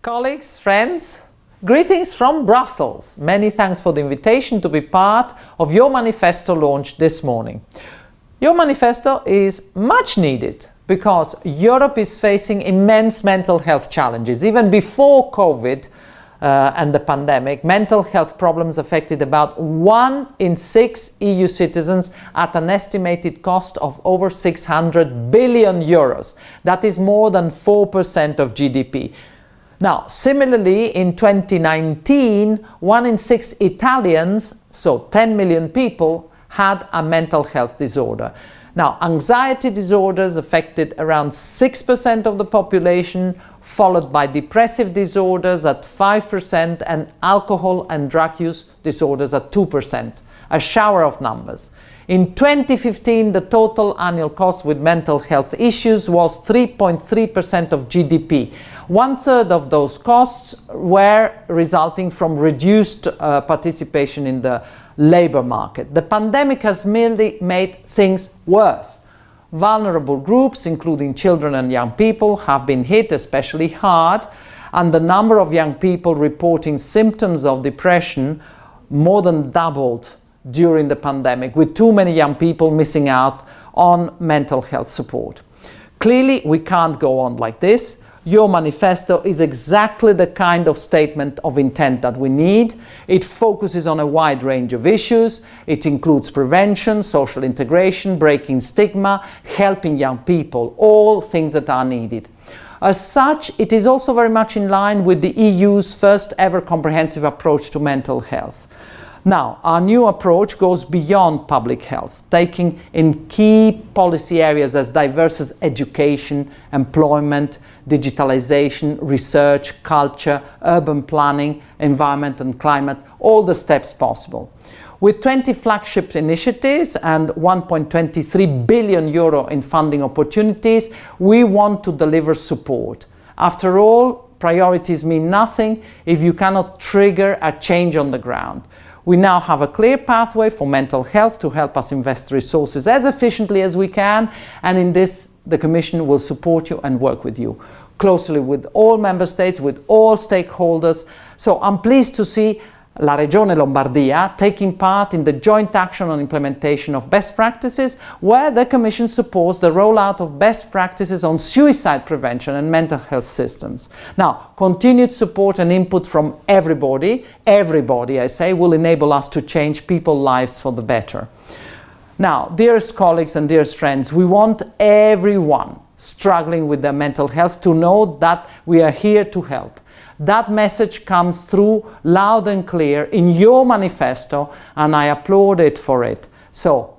Colleagues, friends, greetings from Brussels. Many thanks for the invitation to be part of your Manifesto launch this morning. Your Manifesto is much needed because Europe is facing immense mental health challenges. Even before COVID and the pandemic, mental health problems affected about 1 in 6 EU citizens at an estimated cost of over 600 billion euros. That is more than 4% of GDP. Now, similarly, in 2019, 1 in 6 Italians, so 10 million people, had a mental health disorder. Now, anxiety disorders affected around 6% of the population, followed by depressive disorders at 5% and alcohol and drug use disorders at 2%. A shower of numbers. In 2015, the total annual cost with mental health issues was 3.3% of GDP. 1/3 of those costs were resulting from reduced participation in the labor market. The pandemic has merely made things worse. Vulnerable groups, including children and young people, have been hit especially hard, and the number of young people reporting symptoms of depression more than doubled during the pandemic, with too many young people missing out on mental health support. Clearly, we can't go on like this. Your Manifesto is exactly the kind of statement of intent that we need. It focuses on a wide range of issues. It includes prevention, social integration, breaking stigma, helping young people, all things that are needed. As such, it is also very much in line with the EU's first ever comprehensive approach to mental health. Now, our new approach goes beyond public health, taking in key policy areas as diverse as education, employment, digitalization, research, culture, urban planning, environment and climate, all the steps possible. With 20 flagship initiatives and 1.23 billion euro in funding opportunities, we want to deliver support. After all, priorities mean nothing if you cannot trigger a change on the ground. We now have a clear pathway for mental health to help us invest resources as efficiently as we can, and in this the Commission will support you and work with you closely with all Member States, with all stakeholders. So I'm pleased to see La Regione Lombardia taking part in the joint action on implementation of best practices, where the Commission supports the rollout of best practices on suicide prevention and mental health systems. Now, continued support and input from everybody I say, will enable us to change people's lives for the better. Now, dearest colleagues and dearest friends, we want everyone struggling with their mental health to know that we are here to help. That message comes through loud and clear in your Manifesto, and I applaud it for it. So,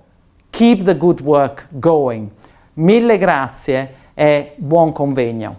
keep the good work going. Mille grazie e buon convegno.